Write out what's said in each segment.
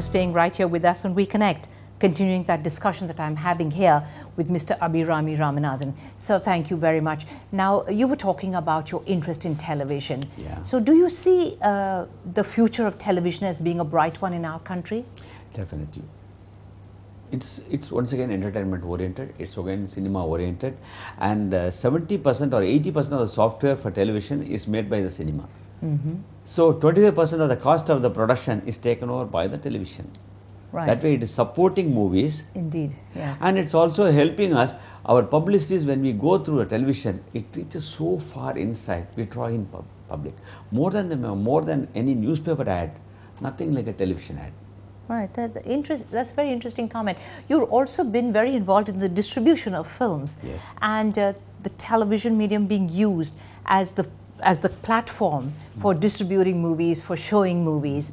staying right here with us on We Connect, continuing that discussion that I'm having here with Mr. Abhirami Ramanathan. So thank you very much. Now, you were talking about your interest in television. Yeah. So do you see the future of television as being a bright one in our country? Definitely. It's once again entertainment oriented, it's again cinema oriented, and 70% or 80% of the software for television is made by the cinema. So 25% of the cost of the production is taken over by the television. Right. That way it is supporting movies. Indeed, yes. And it's also helping us, our publicities, when we go through a television, it reaches so far inside, we draw in public. More than any newspaper ad, nothing like a television ad. Right, that's a very interesting comment. You've also been very involved in the distribution of films. Yes. And the television medium being used as the platform for distributing movies, for showing movies.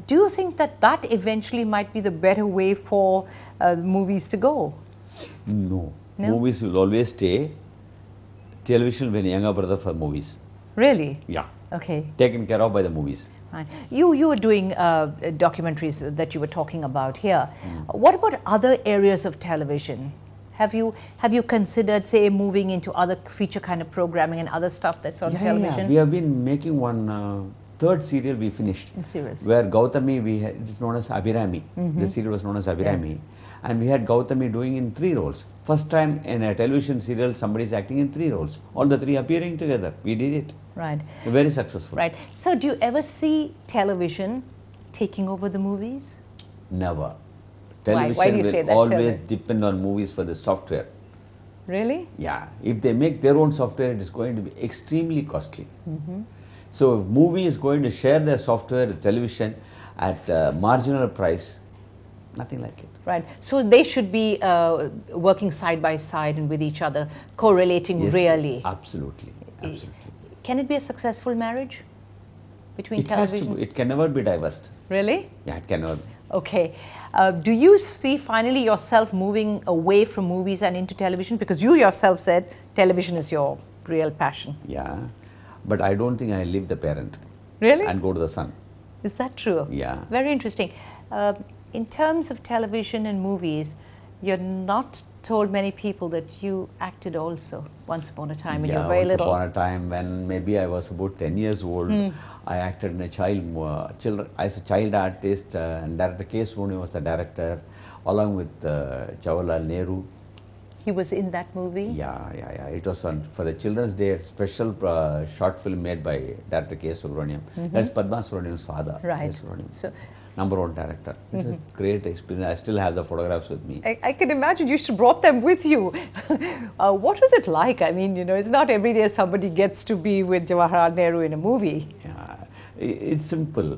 Do you think that eventually might be the better way for movies to go? No. Movies will always stay. Television will be a younger brother for movies. Really? Yeah. Okay. Taken care of by the movies. Right. You were doing documentaries that you were talking about here. What about other areas of television? Have you considered, say, moving into other feature kind of programming and other stuff that's on television? Yeah, we have been making one third serial we finished. In series. Where Gautami, it is known as Abhirami. The serial was known as Abhirami. Yes. And we had Gautami doing in 3 roles. First time in a television serial, somebody is acting in 3 roles. All the 3 appearing together. We did it. Right. Very successful. Right. So do you ever see television taking over the movies? Never. Why do you say Television that? will always depend on movies for the software. Really? Yeah. If they make their own software, it is going to be extremely costly. So if movie is going to share their software with television at a marginal price, nothing like it. Right. So they should be working side by side and with each other, correlating really. Absolutely. Absolutely. Can it be a successful marriage between it television? Has to. It can never be divorced. Really? Yeah, it can never be. Okay. Do you see finally yourself moving away from movies and into television? Because you yourself said television is your real passion. Yeah. But I don't think I leave the parent. Really? And go to the son. Is that true? Yeah. Very interesting. In terms of television and movies, you're not told many people that you acted also once upon a time when you were very little. Once upon a time when maybe I was about 10 years old, I acted in a as a child artist, and Director K. Soni was the director, along with Jawaharlal Nehru. He was in that movie? Yeah. It was for the Children's Day, a special short film made by Director K. Subramaniam. That's Padma Subramaniam's father. Right. So, #1 director. It's a great experience. I still have the photographs with me. I can imagine you should have brought them with you. What was it like? I mean, it's not every day somebody gets to be with Jawaharlal Nehru in a movie. Yeah, it's simple.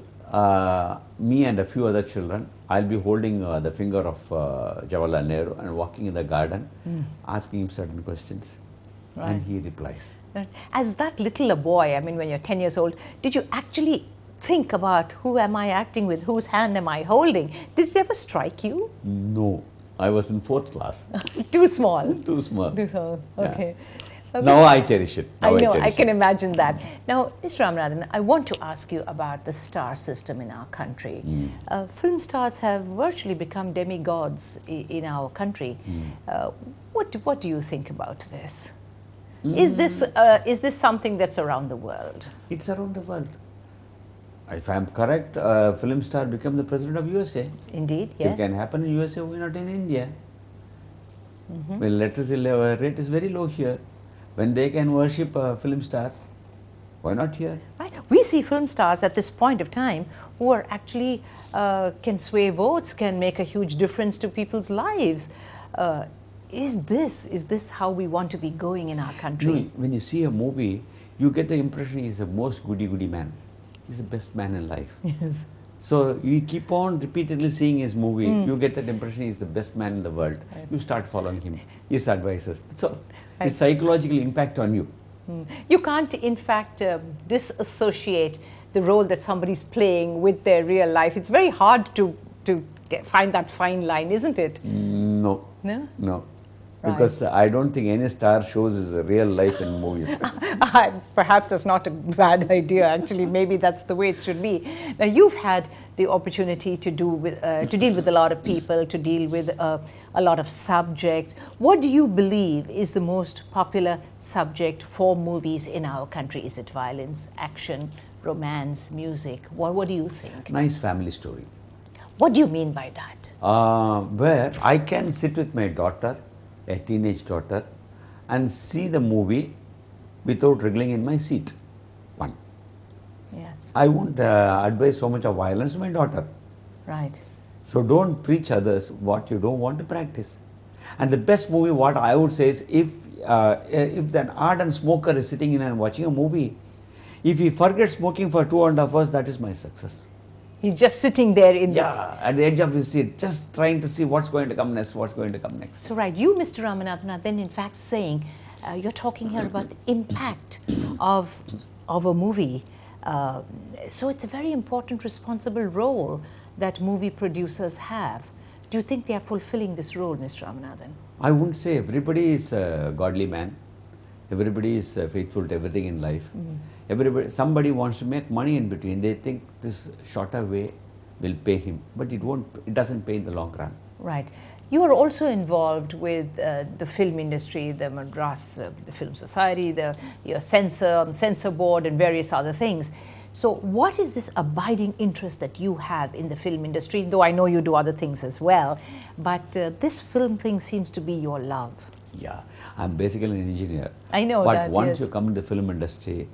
Me and a few other children, I'll be holding the finger of Jawaharlal Nehru and walking in the garden, asking him certain questions, and he replies. As that little a boy, I mean, when you're 10 years old, did you actually think about who am I acting with, whose hand am I holding? Did it ever strike you? No, I was in 4th class. Too small? Too small. Too small, okay. Yeah. Now I cherish it. I know, I can imagine that. Now, Mr. Ramanathan, I want to ask you about the star system in our country. Film stars have virtually become demigods in our country. What do you think about this? Is this something that's around the world? It's around the world. If I am correct, film star become the president of USA. Indeed, yes. It can happen in USA, why not in India? Well, literacy rate is very low here. When they can worship a film star, why not here? Right. We see film stars at this point of time who are actually can sway votes, can make a huge difference to people's lives. Is this how we want to be going in our country? No, when you see a movie, you get the impression he's the most goody-goody man. He's the best man in life. Yes. So you keep on repeatedly seeing his movie, you get that impression he's the best man in the world. Right. You start following him, his advices. So it's psychological impact on you. You can't, in fact, disassociate the role that somebody's playing with their real life. It's very hard to find that fine line, isn't it? No. No? No. Because I don't think any star shows is a real life in movies. Perhaps that's not a bad idea. Actually, maybe that's the way it should be. Now, you've had the opportunity to deal with a lot of people, to deal with a lot of subjects. What do you believe is the most popular subject for movies in our country? Is it violence, action, romance, music? What do you think? Nice family story. What do you mean by that? Where I can sit with my daughter, a teenage daughter, and see the movie without wriggling in my seat. One. Yes. I won't advise so much of violence to my daughter. Right. So don't preach others what you don't want to practice. And the best movie, what I would say is, if an ardent smoker is sitting in and watching a movie, if he forgets smoking for 2.5 hours, that is my success. He's just sitting there at the edge of his seat, just trying to see what's going to come next, what's going to come next. So right, you, Mr. Ramanathan, are then in fact saying, you're talking here about the impact of a movie. So it's a very important, responsible role that movie producers have. Do you think they are fulfilling this role, Mr. Ramanathan? I wouldn't say everybody is a godly man. Everybody is faithful to everything in life. Somebody wants to make money in between. They think this shorter way will pay him, but it doesn't pay in the long run. Right. You are also involved with the film industry, the Madras, the Film Society, your censor board and various other things. So what is this abiding interest that you have in the film industry? Though I know you do other things as well, but this film thing seems to be your love. Yeah, I'm basically an engineer. I know but that, once yes. you come in the film industry,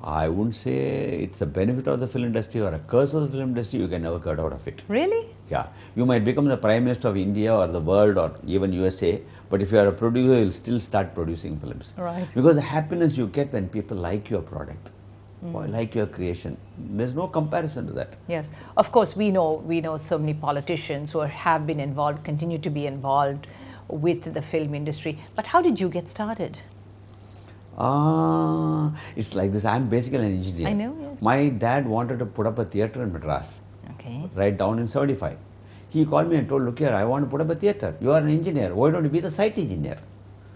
I wouldn't say it's a benefit of the film industry or a curse of the film industry. You can never get out of it. Really? Yeah. You might become the Prime Minister of India or the world or even USA, but if you are a producer, you'll still start producing films. Right. Because the happiness you get when people like your product or like your creation, there's no comparison to that. Yes. Of course, we know so many politicians who have been involved, continue to be involved with the film industry. But how did you get started? It's like this. I'm basically an engineer. I know, yes. My dad wanted to put up a theatre in Madras. Okay. Right down in 75. He called me and told, look here, I want to put up a theatre. You are an engineer. Why don't you be the site engineer?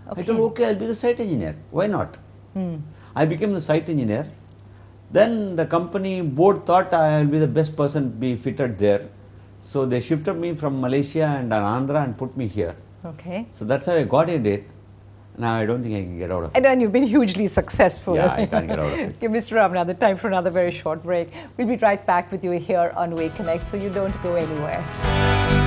Okay. I told, okay, I'll be the site engineer. Why not? I became the site engineer. Then the company board thought I will be the best person to be fitted there. So they shifted me from Malaysia and Andhra and put me here. Okay. So that's how I got into it. Now I don't think I can get out of it. And then you've been hugely successful. Yeah, I can't get out of it. Okay, Mr. Ramanathan, time for another very short break. We'll be right back with you here on We Connect, so you don't go anywhere.